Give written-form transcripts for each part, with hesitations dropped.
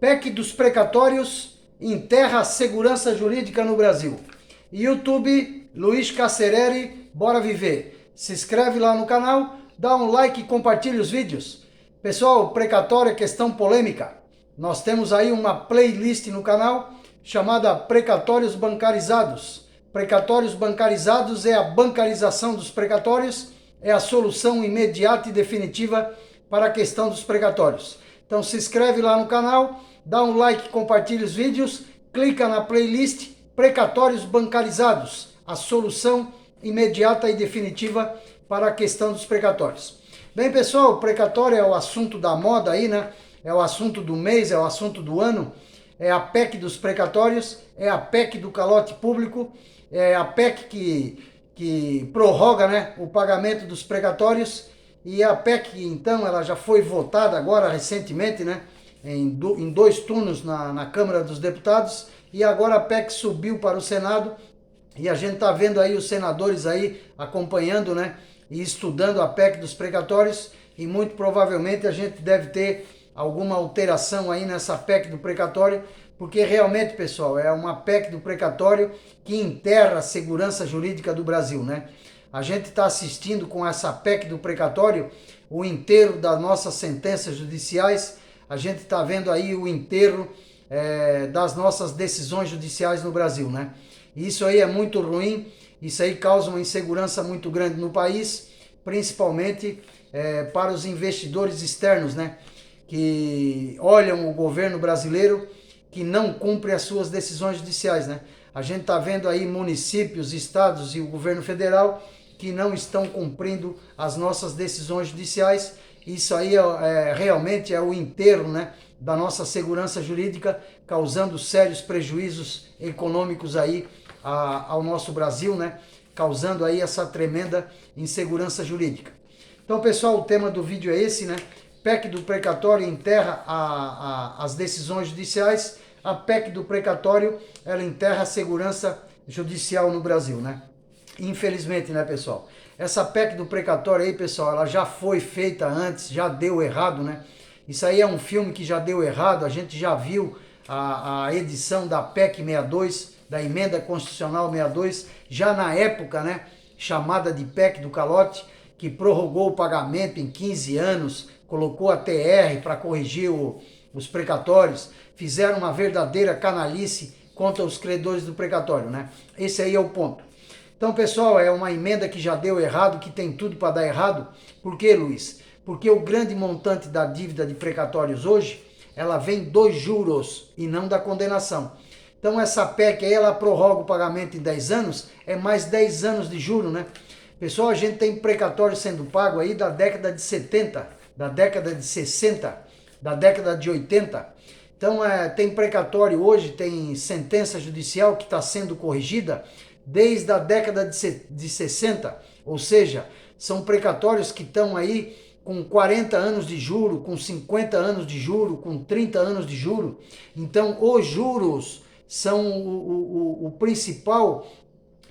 PEC dos precatórios enterra a segurança jurídica no Brasil. YouTube, Luiz Cacereri, bora viver. Se inscreve lá no canal, dá um like e compartilha os vídeos. Pessoal, precatório é questão polêmica. Nós temos aí uma playlist no canal chamada Precatórios Bancarizados. Precatórios bancarizados é a bancarização dos precatórios, é a solução imediata e definitiva para a questão dos precatórios. Então se inscreve lá no canal, dá um like, compartilha os vídeos, clica na playlist Precatórios Bancarizados, a solução imediata e definitiva para a questão dos precatórios. Bem, pessoal, o precatório é o assunto da moda aí, né? É o assunto do mês, é o assunto do ano, é a PEC dos precatórios, é a PEC do calote público, é a PEC que prorroga, né, o pagamento dos precatórios, e a PEC, então, ela já foi votada agora recentemente, né, em dois turnos na Câmara dos Deputados, e agora a PEC subiu para o Senado, e a gente está vendo aí os senadores aí acompanhando, né, e estudando a PEC dos precatórios, e muito provavelmente a gente deve ter alguma alteração aí nessa PEC do precatório, porque realmente, pessoal, é uma PEC do precatório que enterra a segurança jurídica do Brasil, né? A gente está assistindo com essa PEC do precatório o enterro das nossas sentenças judiciais, a gente está vendo aí o enterro das nossas decisões judiciais no Brasil, né? E isso aí é muito ruim, isso aí causa uma insegurança muito grande no país, principalmente para os investidores externos, né? Que olham o governo brasileiro que não cumpre as suas decisões judiciais, né? A gente está vendo aí municípios, estados e o governo federal que não estão cumprindo as nossas decisões judiciais. Isso aí realmente é o enterro, né, da nossa segurança jurídica, causando sérios prejuízos econômicos aí ao nosso Brasil, né? Causando aí essa tremenda insegurança jurídica. Então, pessoal, o tema do vídeo é esse, né? PEC do precatório enterra as decisões judiciais, a PEC do precatório, ela enterra a segurança judicial no Brasil, né? Infelizmente, né, pessoal? Essa PEC do precatório aí, pessoal, ela já foi feita antes, já deu errado, né? Isso aí é um filme que já deu errado, a gente já viu a edição da PEC 62, da Emenda Constitucional 62, já na época, né, chamada de PEC do calote, que prorrogou o pagamento em 15 anos, colocou a TR para corrigir os precatórios, fizeram uma verdadeira canalice contra os credores do precatório, né? Esse aí é o ponto. Então, pessoal, é uma emenda que já deu errado, que tem tudo para dar errado. Por quê, Luiz? Porque o grande montante da dívida de precatórios hoje, ela vem dos juros e não da condenação. Então, essa PEC aí, ela prorroga o pagamento em 10 anos, é mais 10 anos de juro, né? Pessoal, a gente tem precatório sendo pago aí da década de 70, da década de 60, da década de 80. Então, tem precatório hoje, tem sentença judicial que está sendo corrigida desde a década de 60. Ou seja, são precatórios que estão aí com 40 anos de juro, com 50 anos de juro, com 30 anos de juro. Então, os juros são o principal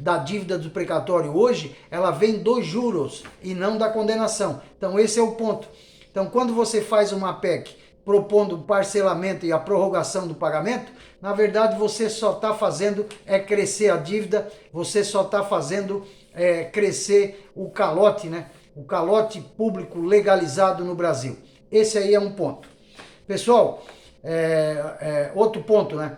da dívida do precatório hoje, ela vem dos juros e não da condenação. Então esse é o ponto. Então quando você faz uma PEC propondo o parcelamento e a prorrogação do pagamento, na verdade você só está fazendo crescer a dívida, você só está fazendo crescer o calote, né? O calote público legalizado no Brasil. Esse aí é um ponto. Pessoal, outro ponto, né?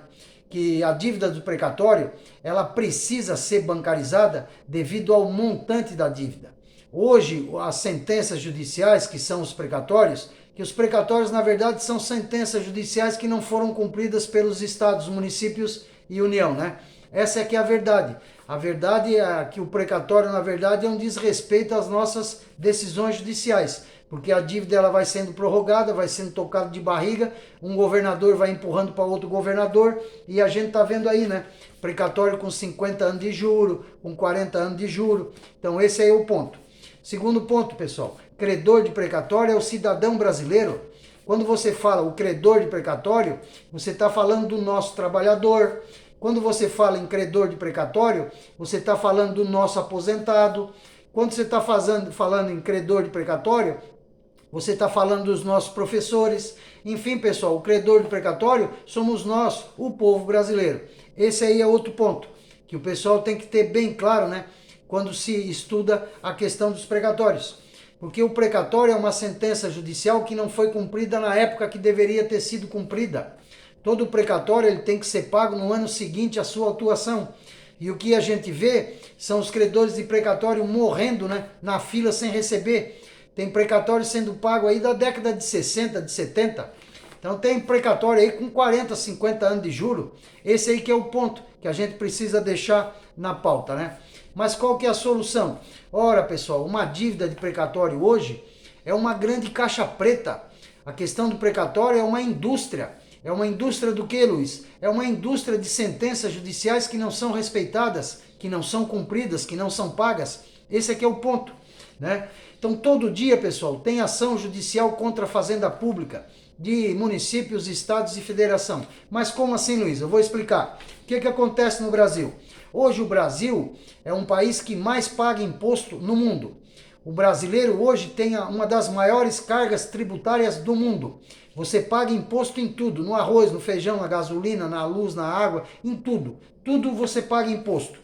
Que a dívida do precatório, ela precisa ser bancarizada devido ao montante da dívida. Hoje, as sentenças judiciais, que são os precatórios, que os precatórios, na verdade, são sentenças judiciais que não foram cumpridas pelos estados, municípios e União, né? Essa é que é a verdade. A verdade é que o precatório, na verdade, é um desrespeito às nossas decisões judiciais, porque a dívida ela vai sendo prorrogada, vai sendo tocada de barriga, um governador vai empurrando para outro governador, e a gente está vendo aí, né? Precatório com 50 anos de juro, com 40 anos de juro. Então esse aí é o ponto. Segundo ponto, pessoal, credor de precatório é o cidadão brasileiro. Quando você fala o credor de precatório, você está falando do nosso trabalhador. Quando você fala em credor de precatório, você está falando do nosso aposentado. Quando você está falando em credor de precatório, você está falando dos nossos professores. Enfim, pessoal, o credor do precatório somos nós, o povo brasileiro. Esse aí é outro ponto que o pessoal tem que ter bem claro, né? Quando se estuda a questão dos precatórios. Porque o precatório é uma sentença judicial que não foi cumprida na época que deveria ter sido cumprida. Todo precatório ele tem que ser pago no ano seguinte à sua atuação. E o que a gente vê são os credores de precatório morrendo, né, na fila sem receber. Tem precatório sendo pago aí da década de 60, de 70. Então tem precatório aí com 40, 50 anos de juro. Esse aí que é o ponto que a gente precisa deixar na pauta, né? Mas qual que é a solução? Ora, pessoal, uma dívida de precatório hoje é uma grande caixa preta. A questão do precatório é uma indústria. É uma indústria do que, Luiz? É uma indústria de sentenças judiciais que não são respeitadas, que não são cumpridas, que não são pagas. Esse aqui é o ponto, né? Então todo dia, pessoal, tem ação judicial contra a fazenda pública de municípios, estados e federação. Mas como assim, Luiz? Eu vou explicar. O que acontece no Brasil? Hoje o Brasil é um país que mais paga imposto no mundo. O brasileiro hoje tem uma das maiores cargas tributárias do mundo. Você paga imposto em tudo, no arroz, no feijão, na gasolina, na luz, na água, em tudo. Tudo você paga imposto.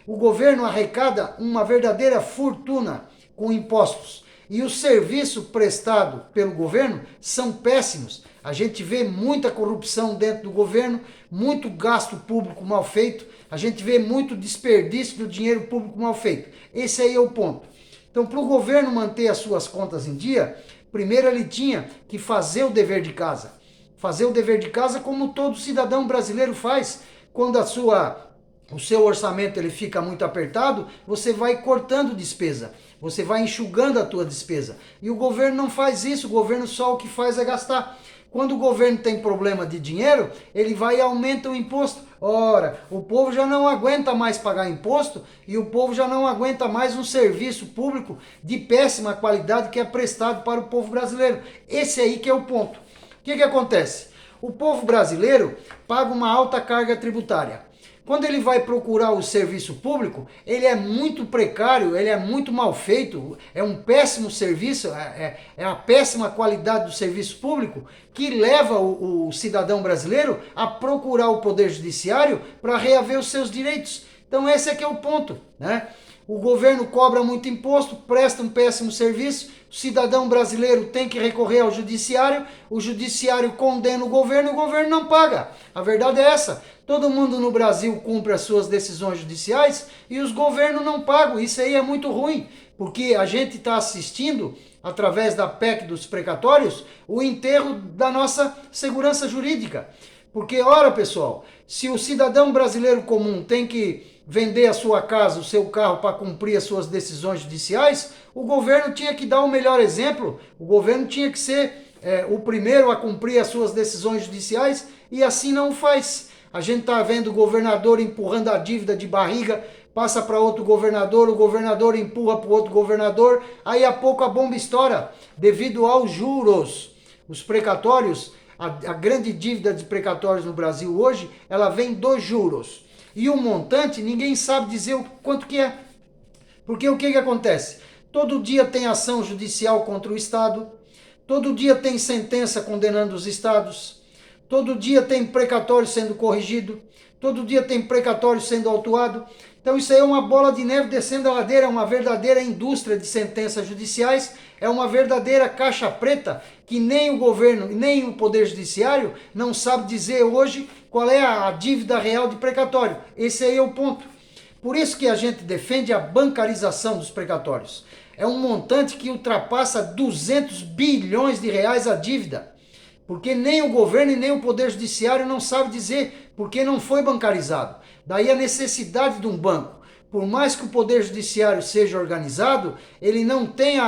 O governo arrecada uma verdadeira fortuna com impostos. E o serviço prestado pelo governo são péssimos. A gente vê muita corrupção dentro do governo, muito gasto público mal feito, a gente vê muito desperdício do dinheiro público mal feito. Esse aí é o ponto. Então, para o governo manter as suas contas em dia, primeiro ele tinha que fazer o dever de casa. Fazer o dever de casa como todo cidadão brasileiro faz. Quando o seu orçamento ele fica muito apertado, você vai cortando despesa. Você vai enxugando a tua despesa. E o governo não faz isso, o governo só o que faz é gastar. Quando o governo tem problema de dinheiro, ele vai e aumenta o imposto. Ora, o povo já não aguenta mais pagar imposto e o povo já não aguenta mais um serviço público de péssima qualidade que é prestado para o povo brasileiro. Esse aí que é o ponto. O que acontece? O povo brasileiro paga uma alta carga tributária. Quando ele vai procurar o serviço público, ele é muito precário, ele é muito mal feito, é um péssimo serviço, é a péssima qualidade do serviço público que leva o cidadão brasileiro a procurar o Poder Judiciário para reaver os seus direitos. Então esse é que é o ponto, né? O governo cobra muito imposto, presta um péssimo serviço, o cidadão brasileiro tem que recorrer ao judiciário, o judiciário condena o governo não paga. A verdade é essa. Todo mundo no Brasil cumpre as suas decisões judiciais e os governos não pagam. Isso aí é muito ruim, porque a gente está assistindo, através da PEC dos precatórios, o enterro da nossa segurança jurídica. Porque, ora, pessoal, se o cidadão brasileiro comum tem que vender a sua casa, o seu carro para cumprir as suas decisões judiciais, o governo tinha que dar o melhor exemplo, o governo tinha que ser o primeiro a cumprir as suas decisões judiciais e assim não o faz. A gente está vendo o governador empurrando a dívida de barriga, passa para outro governador, o governador empurra para o outro governador, aí a pouco a bomba estoura, devido aos juros. Os precatórios, a grande dívida de precatórios no Brasil hoje, ela vem dos juros. E o montante, ninguém sabe dizer o quanto que é. Porque o que acontece? Todo dia tem ação judicial contra o Estado, todo dia tem sentença condenando os estados, todo dia tem precatório sendo corrigido, todo dia tem precatório sendo autuado. Então isso aí é uma bola de neve descendo a ladeira, é uma verdadeira indústria de sentenças judiciais, é uma verdadeira caixa preta que nem o governo, nem o Poder Judiciário não sabe dizer hoje qual é a dívida real de precatório. Esse aí é o ponto. Por isso que a gente defende a bancarização dos precatórios. É um montante que ultrapassa 200 bilhões de reais a dívida. Porque nem o governo e nem o Poder Judiciário não sabe dizer porque não foi bancarizado. Daí a necessidade de um banco. Por mais que o Poder Judiciário seja organizado, ele não tem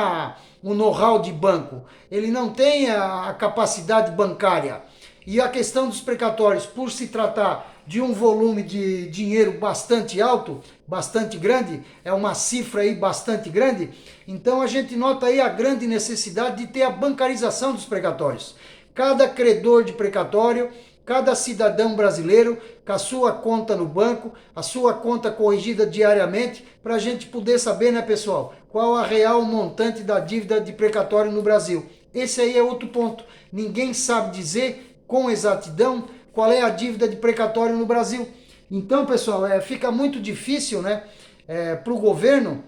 o know-how de banco, ele não tem a capacidade bancária. E a questão dos precatórios, por se tratar de um volume de dinheiro bastante alto, bastante grande, é uma cifra aí bastante grande, então a gente nota aí a grande necessidade de ter a bancarização dos precatórios. Cada credor de precatório, cada cidadão brasileiro com a sua conta no banco, a sua conta corrigida diariamente, para a gente poder saber, né, pessoal, qual a real montante da dívida de precatório no Brasil. Esse aí é outro ponto. Ninguém sabe dizer com exatidão qual é a dívida de precatório no Brasil. Então, pessoal, fica muito difícil, né, para o governo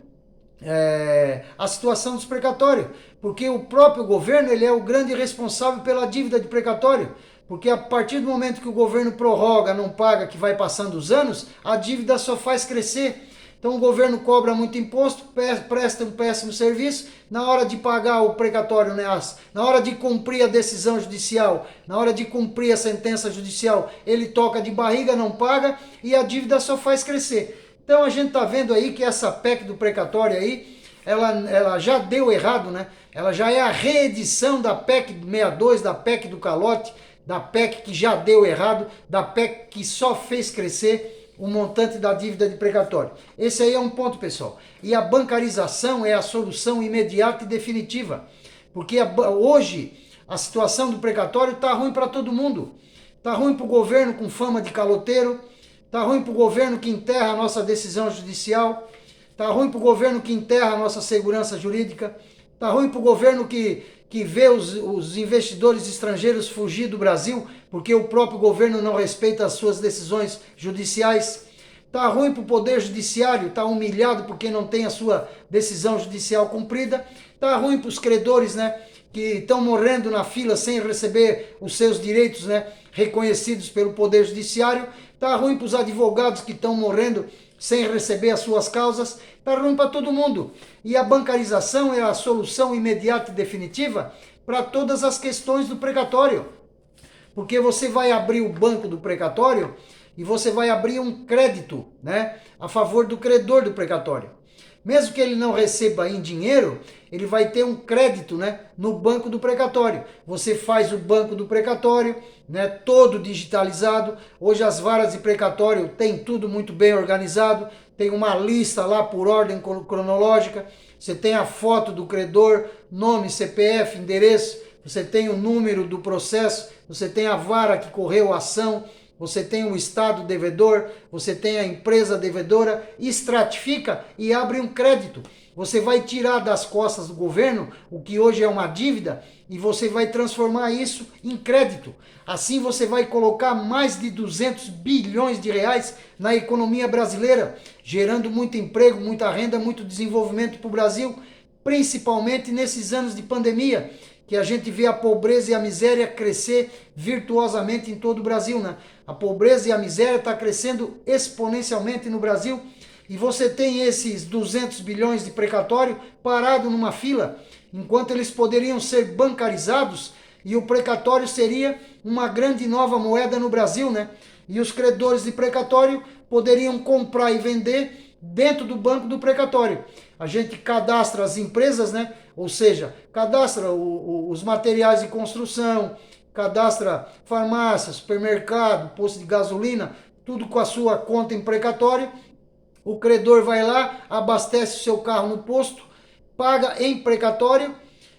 a situação dos precatórios, porque o próprio governo ele é o grande responsável pela dívida de precatório, porque a partir do momento que o governo prorroga, não paga, que vai passando os anos, a dívida só faz crescer. Então o governo cobra muito imposto, presta um péssimo serviço, na hora de pagar o precatório, né, na hora de cumprir a decisão judicial, na hora de cumprir a sentença judicial, ele toca de barriga, não paga e a dívida só faz crescer. Então a gente está vendo aí que essa PEC do precatório aí, ela já deu errado, né? Ela já é a reedição da PEC 62, da PEC do calote, da PEC que já deu errado, da PEC que só fez crescer o montante da dívida de precatório. Esse aí é um ponto, pessoal. E a bancarização é a solução imediata e definitiva. Porque hoje a situação do precatório está ruim para todo mundo. Está ruim para o governo com fama de caloteiro, está ruim para o governo que enterra a nossa decisão judicial, está ruim para o governo que enterra a nossa segurança jurídica, está ruim para o governo que vê os investidores estrangeiros fugir do Brasil porque o próprio governo não respeita as suas decisões judiciais. Está ruim para o Poder Judiciário, está humilhado porque não tem a sua decisão judicial cumprida. Está ruim para os credores, né, que estão morrendo na fila sem receber os seus direitos, né, reconhecidos pelo Poder Judiciário. Está ruim para os advogados que estão morrendo sem receber as suas causas. Está ruim para todo mundo. E a bancarização é a solução imediata e definitiva para todas as questões do precatório. Porque você vai abrir o banco do precatório e você vai abrir um crédito, né, a favor do credor do precatório. Mesmo que ele não receba em dinheiro, ele vai ter um crédito, né, no banco do precatório. Você faz o banco do precatório, né, todo digitalizado. Hoje as varas de precatório tem tudo muito bem organizado. Tem uma lista lá por ordem cronológica. Você tem a foto do credor, nome, CPF, endereço. Você tem o número do processo. Você tem a vara que correu a ação. Você tem o Estado devedor, você tem a empresa devedora, estratifica e abre um crédito. Você vai tirar das costas do governo o que hoje é uma dívida e você vai transformar isso em crédito. Assim você vai colocar mais de 200 bilhões de reais na economia brasileira, gerando muito emprego, muita renda, muito desenvolvimento para o Brasil, principalmente nesses anos de pandemia, que a gente vê a pobreza e a miséria crescer virtuosamente em todo o Brasil, né? A pobreza e a miséria está crescendo exponencialmente no Brasil e você tem esses 200 bilhões de precatório parado numa fila, enquanto eles poderiam ser bancarizados e o precatório seria uma grande nova moeda no Brasil, né? E os credores de precatório poderiam comprar e vender dentro do banco do precatório. A gente cadastra as empresas, né? Ou seja, cadastra os materiais de construção, cadastra farmácia, supermercado, posto de gasolina, tudo com a sua conta em precatório. O credor vai lá, abastece o seu carro no posto, paga em precatório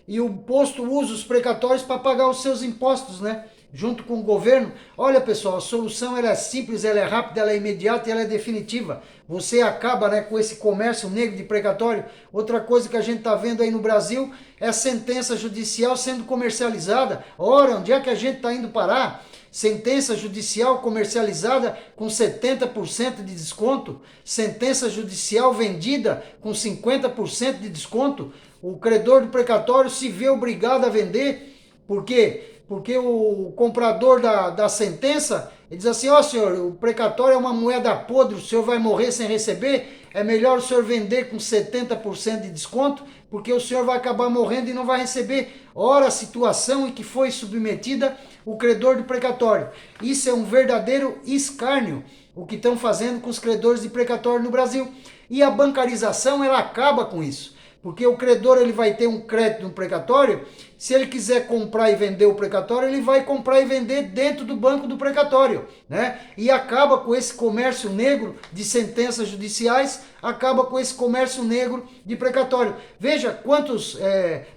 e o posto usa os precatórios para pagar os seus impostos, né? Junto com o governo. Olha, pessoal, a solução ela é simples, ela é rápida, ela é imediata e ela é definitiva. Você acaba, né, com esse comércio negro de precatório. Outra coisa que a gente está vendo aí no Brasil é a sentença judicial sendo comercializada. Ora, onde é que a gente está indo parar? Sentença judicial comercializada com 70% de desconto. Sentença judicial vendida com 50% de desconto. O credor do precatório se vê obrigado a vender. Por quê? Porque o comprador da sentença, ele diz assim, ó senhor, o precatório é uma moeda podre, o senhor vai morrer sem receber, é melhor o senhor vender com 70% de desconto, porque o senhor vai acabar morrendo e não vai receber. Ora, a situação em que foi submetida o credor do precatório. Isso é um verdadeiro escárnio, o que estão fazendo com os credores de precatório no Brasil. E a bancarização, ela acaba com isso. Porque o credor ele vai ter um crédito no precatório, se ele quiser comprar e vender o precatório, ele vai comprar e vender dentro do banco do precatório, né? E acaba com esse comércio negro de sentenças judiciais, acaba com esse comércio negro de precatório. Veja quantos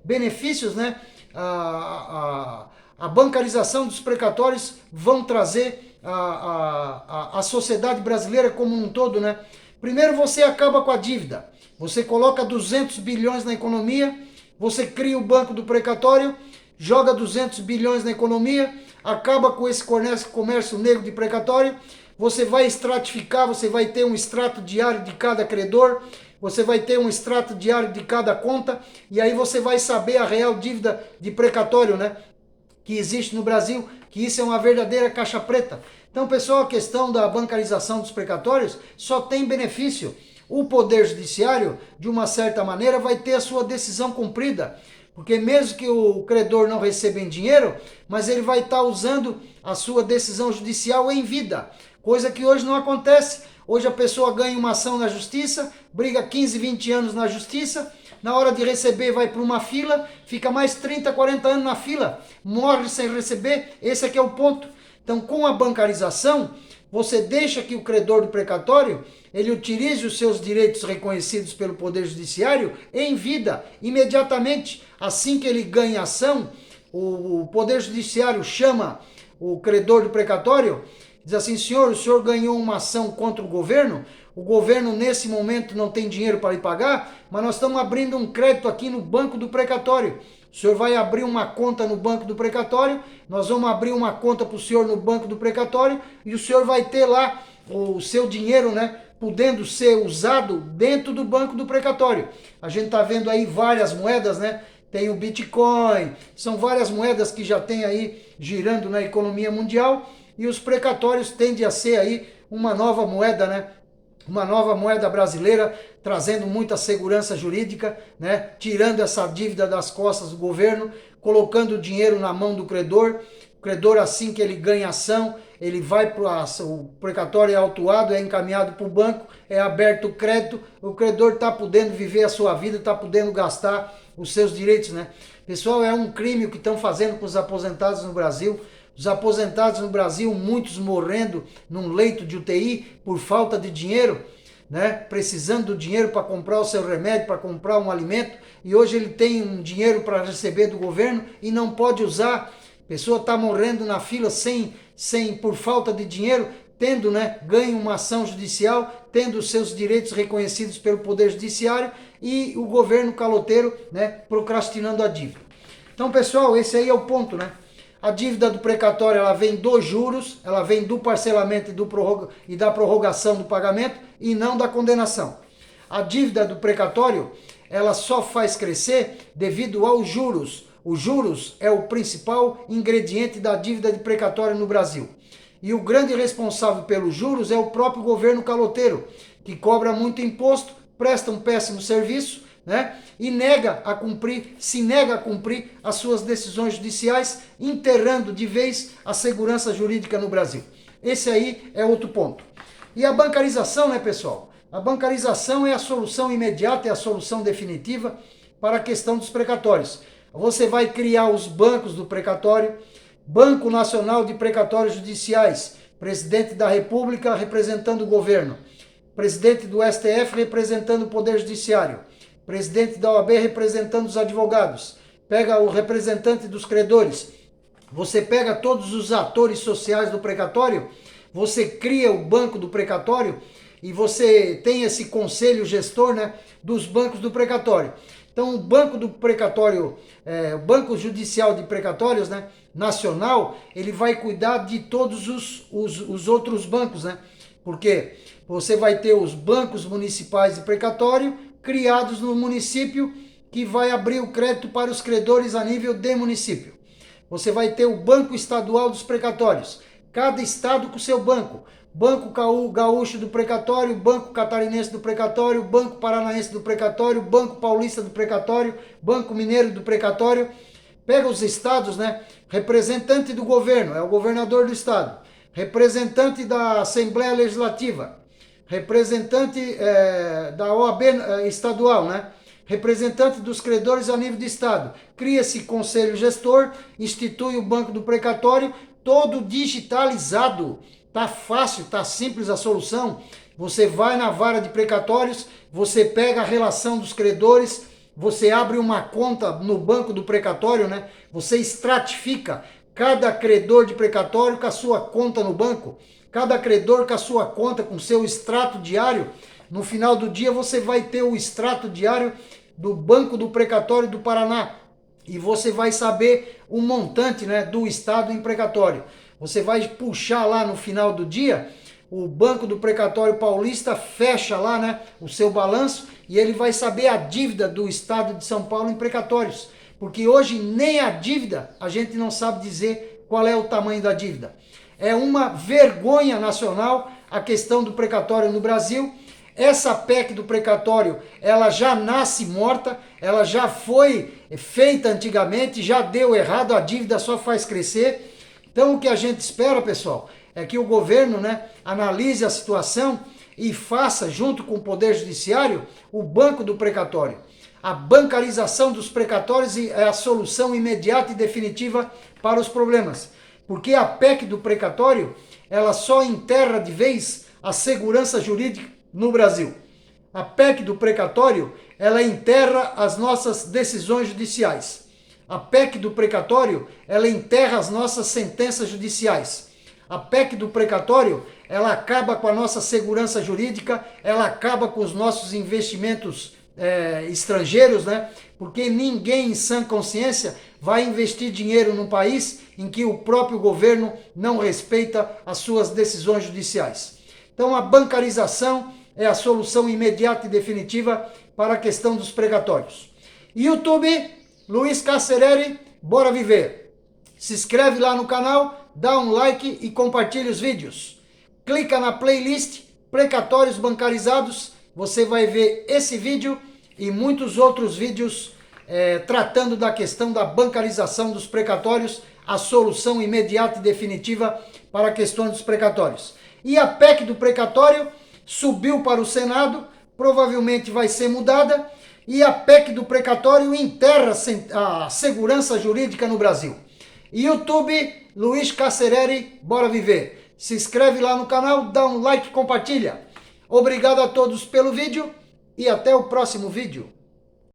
benefícios, né, a bancarização dos precatórios vão trazer à sociedade brasileira como um todo, né? Primeiro você acaba com a dívida. Você coloca 200 bilhões na economia, você cria o banco do precatório joga 200 bilhões na economia, acaba com esse comércio negro de precatório, você vai estratificar, você vai ter um extrato diário de cada credor, você vai ter um extrato diário de cada conta, e aí você vai saber a real dívida de precatório, né, que existe no Brasil, que isso é uma verdadeira caixa preta. Então, pessoal, a questão da bancarização dos precatórios só tem benefício. O Poder Judiciário, de uma certa maneira, vai ter a sua decisão cumprida, porque mesmo que o credor não receba em dinheiro, mas ele vai estar usando a sua decisão judicial em vida, coisa que hoje não acontece. Hoje a pessoa ganha uma ação na justiça, briga 15, 20 anos na justiça, na hora de receber vai para uma fila, fica mais 30, 40 anos na fila, morre sem receber, esse aqui é o ponto. Então, com a bancarização, você deixa que o credor do precatório, ele utilize os seus direitos reconhecidos pelo Poder Judiciário em vida, imediatamente. Assim que ele ganha ação, o Poder Judiciário chama o credor do precatório, diz assim: senhor, o senhor ganhou uma ação contra o governo nesse momento não tem dinheiro para lhe pagar, mas nós estamos abrindo um crédito aqui no banco do precatório. O senhor vai abrir uma conta no banco do precatório, nós vamos abrir uma conta para o senhor no banco do precatório e o senhor vai ter lá o seu dinheiro, né, podendo ser usado dentro do banco do precatório. A gente está vendo aí várias moedas, né? Tem o Bitcoin, são várias moedas que já tem aí girando na economia mundial, e os precatórios tendem a ser aí uma nova moeda, né? Uma nova moeda brasileira, trazendo muita segurança jurídica, né? Tirando essa dívida das costas do governo, colocando o dinheiro na mão do credor. O credor, assim que ele ganha ação, ele vai para o precatório, é autuado, é encaminhado para o banco, é aberto o crédito, o credor está podendo viver a sua vida, está podendo gastar os seus direitos, né? Pessoal, é um crime o que estão fazendo com os aposentados no Brasil. Os aposentados no Brasil, muitos morrendo num leito de UTI por falta de dinheiro, né? Precisando do dinheiro para comprar o seu remédio, para comprar um alimento, e hoje ele tem um dinheiro para receber do governo e não pode usar. A pessoa está morrendo na fila por falta de dinheiro, tendo, né, ganho uma ação judicial, tendo os seus direitos reconhecidos pelo Poder Judiciário, e o governo caloteiro, né, procrastinando a dívida. Então, pessoal, esse aí é o ponto, né? A dívida do precatório, ela vem dos juros, ela vem do parcelamento e da prorrogação do pagamento e não da condenação. A dívida do precatório, ela só faz crescer devido aos juros. Os juros é o principal ingrediente da dívida de precatório no Brasil. E o grande responsável pelos juros é o próprio governo caloteiro, que cobra muito imposto, presta um péssimo serviço, né? E se nega a cumprir as suas decisões judiciais, enterrando de vez a segurança jurídica no Brasil. Esse aí é outro ponto. E a bancarização, né, pessoal? A bancarização é a solução imediata, é a solução definitiva para a questão dos precatórios. Você vai criar os bancos do precatório, Banco Nacional de Precatórios Judiciais, presidente da República representando o governo, presidente do STF representando o Poder Judiciário, presidente da OAB representando os advogados, pega o representante dos credores, você pega todos os atores sociais do precatório, você cria o banco do precatório e você tem esse conselho gestor, né, dos bancos do precatório. Então o banco do precatório, o Banco Judicial de Precatórios, né, nacional, ele vai cuidar de todos os outros bancos, né? Porque você vai ter os bancos municipais de precatório, criados no município, que vai abrir o crédito para os credores a nível de município. Você vai ter o Banco Estadual dos Precatórios, cada estado com seu banco. Banco Gaúcho do Precatório, Banco Catarinense do Precatório, Banco Paranaense do Precatório, Banco Paulista do Precatório, Banco Mineiro do Precatório. Pega os estados, né? Representante do governo, é o governador do estado. Representante da Assembleia Legislativa, representante da OAB estadual, né? Representante dos credores a nível de estado. Cria-se conselho gestor, institui o Banco do Precatório, todo digitalizado. Tá fácil, tá simples a solução. Você vai na vara de precatórios, você pega a relação dos credores, você abre uma conta no banco do precatório, né? Você estratifica cada credor de precatório com a sua conta no banco, cada credor com a sua conta, com seu extrato diário. No final do dia você vai ter o extrato diário do Banco do Precatório do Paraná, e você vai saber o montante, né, do estado em precatório. Você vai puxar lá no final do dia, o Banco do Precatório Paulista fecha lá, né, o seu balanço e ele vai saber a dívida do estado de São Paulo em precatórios. Porque hoje nem a dívida a gente não sabe dizer qual é o tamanho da dívida. É uma vergonha nacional a questão do precatório no Brasil. Essa PEC do precatório, ela já nasce morta, ela já foi feita antigamente, já deu errado, a dívida só faz crescer. Então o que a gente espera, pessoal, é que o governo, né, analise a situação e faça, junto com o Poder Judiciário, o banco do precatório. A bancarização dos precatórios é a solução imediata e definitiva para os problemas. Porque a PEC do precatório, ela só enterra de vez a segurança jurídica no Brasil. A PEC do precatório, ela enterra as nossas decisões judiciais. A PEC do precatório, ela enterra as nossas sentenças judiciais. A PEC do precatório, ela acaba com a nossa segurança jurídica, ela acaba com os nossos investimentos estrangeiros, né? Porque ninguém em sã consciência vai investir dinheiro num país em que o próprio governo não respeita as suas decisões judiciais. Então a bancarização é a solução imediata e definitiva para a questão dos precatórios. YouTube, Luiz Cacereri, bora viver. Se inscreve lá no canal, dá um like e compartilha os vídeos. Clica na playlist Precatórios Bancarizados, você vai ver esse vídeo e muitos outros vídeos tratando da questão da bancarização dos precatórios, a solução imediata e definitiva para a questão dos precatórios. E a PEC do precatório subiu para o Senado, provavelmente vai ser mudada, e a PEC do precatório enterra a segurança jurídica no Brasil. YouTube, Luiz Cacereri, bora viver. Se inscreve lá no canal, dá um like, compartilha. Obrigado a todos pelo vídeo e até o próximo vídeo.